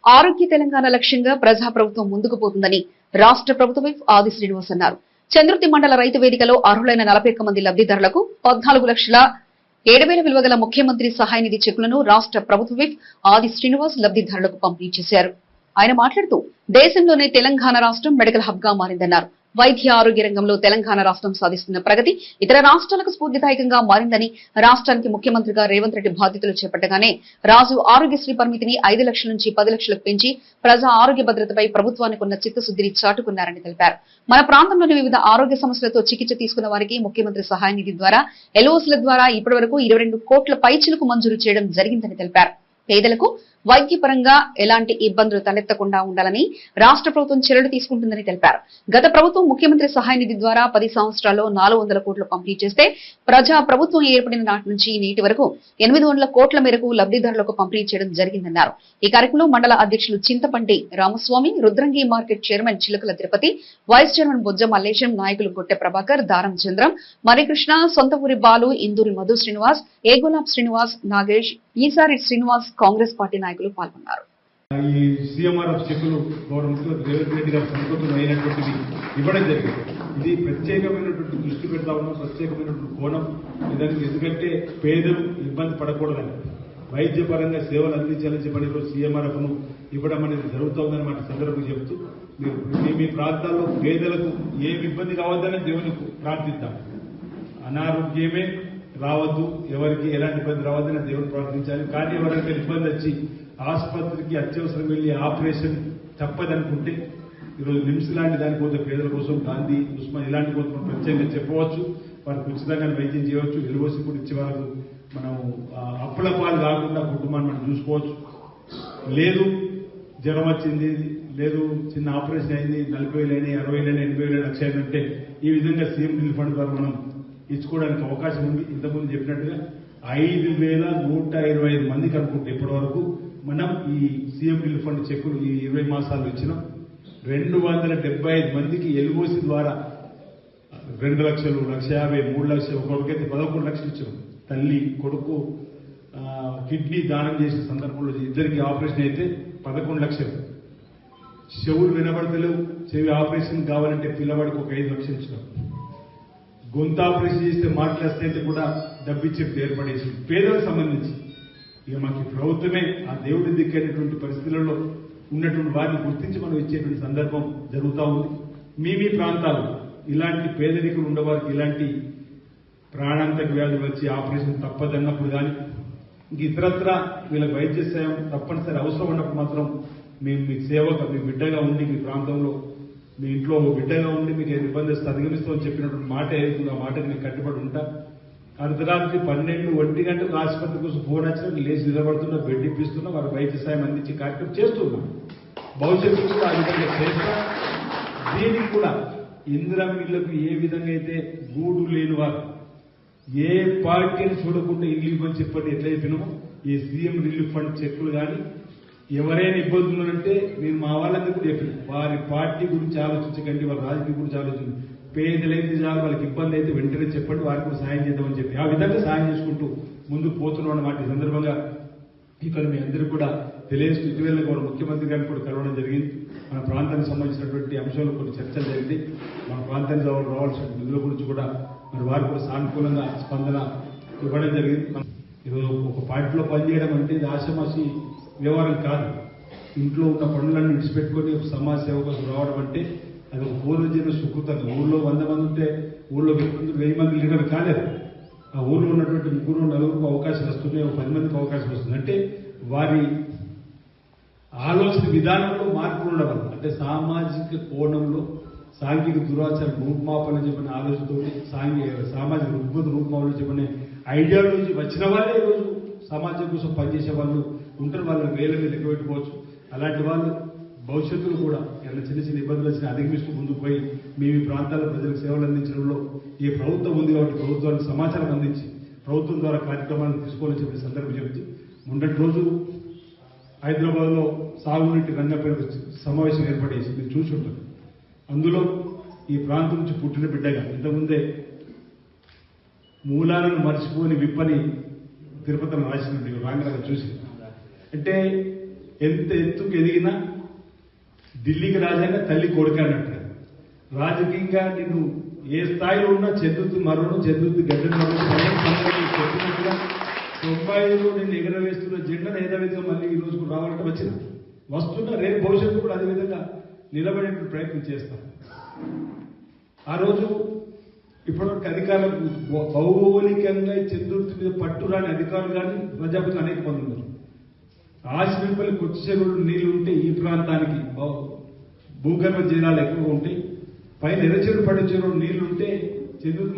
ఆరోగ్య తెలంగాణ లక్ష్యంగా ప్రజాప్రభుత్వం ముందుకు పోతుందని రాష్ట్ర ప్రభుత్వ విప్ ఆది శ్రీనివాస్ అన్నారు. చంద్రుతి మండల రైతు వేదికలో అర్హులైన 41 మంది లబ్దిదారులకు 14,07,000 విలువ గల ముఖ్యమంత్రి సహాయ నిధి చెక్కులను రాష్ట్ర ప్రభుత్వ విప్ ఆది శ్రీనివాస్ లబ్దిదారులకు పంపిణీ చేశారు. ఆయన మాట్లాడుతూ దేశంలోనే తెలంగాణ రాష్ట్రం మెడికల్ హబ్ గా మారిందన్నారు. వైద్య ఆరోగ్య రంగంలో తెలంగాణ రాష్ట్రం సాధిస్తున్న ప్రగతి ఇతర రాష్ట్రాలకు స్ఫూర్తిదాయకంగా మారిందని, రాష్ట్రానికి ముఖ్యమంత్రిగా రేవంత్ రెడ్డి బాధ్యతలు చేపట్టగానే రాజు ఆరోగ్యశ్రీ పరిమితిని 5 లక్షల నుంచి 10 లక్షలకు పెంచి ప్రజా ఆరోగ్య భద్రతపై ప్రభుత్వానికి ఉన్న చిత్తశుద్ధిని చాటుకున్నారని తెలిపారు. మన ప్రాంతంలోని వివిధ ఆరోగ్య సమస్యలతో చికిత్స తీసుకున్న వారికి ముఖ్యమంత్రి సహాయ నిధి ద్వారా ఎల్ఓసీల ద్వారా ఇప్పటి వరకు 22 కోట్ల పైచిలకు మంజూరు చేయడం జరిగిందని తెలిపారు. పేదలకు వైద్యపరంగా ఎలాంటి ఇబ్బందులు తలెత్తకుండా ఉండాలని రాష్ట్ర ప్రభుత్వం చర్యలు తీసుకుంటుందని తెలిపారు. గత ప్రభుత్వం ముఖ్యమంత్రి సహాయ నిధి ద్వారా 10 సంవత్సరాల్లో 400 కోట్లు పంపిణీ చేస్తే ప్రజా ప్రభుత్వం ఏర్పడిన నాటి నుంచి నేటి వరకు 800 కోట్ల మేరకు లబ్దిదారులకు పంపిణీ చేయడం జరిగిందన్నారు. ఈ కార్యక్రమంలో మండల అధ్యక్షులు చింతపండి రామస్వామి, రుద్రంగి మార్కెట్ చైర్మన్ చిలకల తిరుపతి, వైస్ చైర్మన్ బొజ్జ మల్లేశం, నాయకులు గొట్టె ప్రభాకర్, దారం చంద్రం, మరికృష్ణ, సొంతపూరి బాలు, ఇందూరి మధు శ్రీనివాస్, ఏగోలాబ్ శ్రీనివాస్, నాగేష్, ఈసారి శ్రీనివాస్, కాంగ్రెస్ పార్టీ నాయకులు పాల్గొన్నారు. ఈ సీఎంఆర్ఎఫ్ చెక్కులు గవర్నమెంట్ రేవంత్ రెడ్డి గారి సంతృప్తి అయినటువంటిది ఇవ్వడం జరిగింది. ఇది ప్రత్యేకమైనటువంటి దృష్టి పెడతా ఉన్నాం, ప్రత్యేకమైనటువంటి కోణం ఇదానికి. ఎందుకంటే పేదలు ఇబ్బంది పడకూడదని, వైద్యపరంగా సేవలు అందించాలని చెప్పని సీఎంఆర్ఎఫ్ ను ఇవ్వడం అనేది జరుగుతుందని మాట సందర్భంగా చెబుతూ, మీరు మీ ప్రాంతాల్లో పేదలకు ఏమి ఇబ్బంది కావద్దని దేవుని ప్రార్థిద్దాం. అనారోగ్యమే రావద్దు, ఎవరికి ఎలాంటి ఇబ్బంది రావద్దని దేవుని ప్రార్థించాలి. కానీ ఎవరైనా ఇబ్బంది వచ్చి ఆసుపత్రికి అత్యవసరం వెళ్లి ఆపరేషన్ తప్పదనుకుంటే ఈరోజు నిమ్స్ లాంటి దానికోసం పేదల కోసం గాంధీ, ఉస్మాన్ ఇలాంటి కోసం ప్రత్యేకంగా చెప్పవచ్చు. వారికి ఉచితంగా వైద్యం చేయవచ్చు. ఎల్ఓసి కూడా ఇచ్చే వాళ్ళకు మనం అప్పుల పాలు కాకుండా కుటుంబాన్ని మనం చూసుకోవచ్చు. లేదు జ్వరం వచ్చింది, లేదు చిన్న ఆపరేషన్ అయింది, 40,000 అయినాయి, 60,000 అయినాయి, 80,000 లక్ష అయిందంటే ఈ విధంగా సీఎం రిలీఫ్ ఫండ్ ద్వారా మనం ఇచ్చుకోవడానికి అవకాశం ఉంది. ఇంతకుముందు చెప్పినట్టుగా 5,125 మందికి అనుకుంటే ఇప్పటి వరకు మనం ఈ సీఎం రిలీఫ్ ఫండ్ చెక్కులు ఈ 20 మాసాలు ఇచ్చినాం. 275 మందికి ఎల్ఓసి ద్వారా 2 లక్షలు, 1,50,000, 3 లక్షలు, ఒకరికైతే 11 లక్షలు ఇచ్చినాం. తల్లి కొడుకు కిడ్నీ దానం చేసిన సందర్భంలో ఇద్దరికి ఆపరేషన్ అయితే 11 లక్షలు. చెవులు వినబడతలేవు, చెవి ఆపరేషన్ కావాలంటే పిల్లవాడికి ఒక 5 లక్షలు ఇచ్చినాం. గొంతు ఆపరేషన్ చేస్తే మాట్లాడితే కూడా డబ్బిచ్చి ఏర్పడేసి పేదలకు సంబంధించి ఇక మాకు ప్రభుత్వమే ఆ దేవుడి దిక్కైనటువంటి పరిస్థితులలో ఉన్నటువంటి వారిని గుర్తించి మనం ఇచ్చేటువంటి సందర్భం జరుగుతూ ఉంది. మీ ప్రాంతాలు ఇలాంటి పేదరికులు ఉండవారికి ఇలాంటి ప్రాణాంతక వ్యాధులు వచ్చి ఆపరేషన్ తప్పదన్నప్పుడు కానీ ఇంక ఇతరత్ర వీళ్ళకి వైద్య సేవ తప్పనిసరి అవసరం ఉన్నప్పుడు మాత్రం మేము మీకు సేవగా మీ బిడ్డగా ఉండి మీ ప్రాంతంలో మీ ఇంట్లో బిడ్డగా ఉండి మీకు ఇబ్బంది వస్తే అధిగమిస్తామని చెప్పినటువంటి మాట ఏదైతుందో ఆ మాటకి మీకు కట్టుబడి ఉంటా. అర్ధరాత్రి 12, 1 గంటలకు ఆసుపత్రి కోసం ఫోన్ వచ్చినా లేచి నిలబడుతున్నా, బెడ్ ఇప్పిస్తున్నా, వారి వైద్య సాయం అందించే కార్యక్రమం చేస్తున్నాం. భవిష్యత్తు కూడా ఆ విధంగా చేస్తాం. దీనికి కూడా ఇందిరమ్మ ఇళ్లకు ఏ విధంగా అయితే గూడు లేని వారు ఏ పార్టీని చూడకుండా ఇల్లు ఇవ్వని చెప్పండి ఎట్లా చెప్పినామో ఈ సీఎం రిలీఫ్ ఫండ్ చెక్కులు కానీ ఎవరైనా ఇబ్బందులు అంటే నేను మా వాళ్ళందరూ కూడా చెప్పిన వారి పార్టీ గురించి ఆలోచించకండి, వారి రాజకీయ గురించి ఆలోచించండి. పేదలైతే చాలు, వాళ్ళకి ఇబ్బంది అయితే వెంటనే చెప్పండి, వారికి కూడా సాయం చేద్దామని చెప్పి ఆ విధంగా సాయం చేసుకుంటూ ముందుకు పోతున్నాం అన్నమాట. ఈ సందర్భంగా ఇక్కడ మీ అందరూ కూడా తెలియజేస్తూ ఇటీవల కూడా ముఖ్యమంత్రి గారిని కూడా కలవడం జరిగింది. మన ప్రాంతానికి సంబంధించినటువంటి అంశాలు కొన్ని చర్చలు జరిగింది. మన ప్రాంతానికి రావాల్సిన నిధుల గురించి కూడా మరి వారు కూడా సానుకూలంగా స్పందన ఇవ్వడం జరిగింది. ఈరోజు ఒక పార్టీలో పనిచేయడం అంటే ఇది ఆషామాషి వ్యవహారం కాదు. ఇంట్లో ఉన్న పనులన్నీ విడిచిపెట్టుకొని ఒక సమాజ సేవ కోసం రావడం అంటే అది ఒక పూర్వజన్మ సుకృతంగా. ఊళ్ళో 100 మంది ఉంటే ఊళ్ళో 1000 మంది లీడర్ కాలేదు. ఆ ఊళ్ళో ఉన్నటువంటి 3, 4 అవకాశాలు వస్తున్నాయి, 10 మందికి అవకాశం వస్తుంది. అంటే వారి ఆలోచన విధానంలో మార్పులు ఉండడం అంటే సామాజిక కోణంలో సాంఘిక దురాచార రూపుమాపన చెప్పిన ఆలోచనతో సామాజిక రుగ్మత రూపుమాపన చెప్పిన ఐడియాలజీ వచ్చిన వాళ్ళే ఈరోజు సమాజం కోసం పనిచేసే వాళ్ళు ఉంటారు. వాళ్ళని వేలమే లెక్క పెట్టుకోవచ్చు. అలాంటి వాళ్ళు భవిష్యత్తులో కూడా ఇలా చిన్న చిన్న ఇబ్బందులు వచ్చిన అధిగమిస్తూ ముందుకు పోయి మీ ప్రాంతాల ప్రజలకు సేవలు అందించడంలో ఈ ప్రభుత్వం ఉంది కాబట్టి ప్రభుత్వానికి సమాచారం అందించి ప్రభుత్వం ద్వారా కార్యక్రమాలను తీసుకోవాలని చెప్పిన సందర్భం చెబుతూ మొన్నటి రోజు హైదరాబాద్ లో సాగునీటి రంగంపై సమావేశం ఏర్పడేసి మీరు చూసి ఉంటారు. అందులో ఈ ప్రాంతం నుంచి పుట్టిన బిడ్డగా ఇంతకుముందే మూలాలను మర్చిపోని విప్పని తిరుపతిని రాసినట్టు రాంగనగా చూసి అంటే ఎంత ఎత్తుకు ఎదిగినా ఢిల్లీకి రాజాగా తల్లి కొడుకు అన్నట్టు రాజకీయంగా నిన్ను ఏ స్థాయిలో ఉన్నా చెందుతూ మరొను చెందుతూ గడ్డ చెప్పినట్టుగా 95లో నేను ఎగరవేస్తున్న జెండాను ఏదవిధంగా మళ్ళీ ఈ రోజుకు రావాలంటే వచ్చిన వస్తున్నా రేపు భవిష్యత్తు కూడా అదేవిధంగా నిలబడే ప్రయత్నం చేస్తాను. ఆ రోజు ఇప్పటివరకు అధికారులు భౌగోళికంగా చంద్రుడి మీద పట్టురాని అధికారులు కానీ ప్రజాపతులు అనేక మంది ఉన్నారు. ఆసిమిపల్లి కొత్త చెరువులు నీళ్లు ఉంటే ఈ ప్రాంతానికి భూగర్భ జలాలు ఎక్కువగా ఉంటాయి. పైన ఎర్రచెరువు పడే చెరువు నీళ్లు ఉంటే చంద్రుడి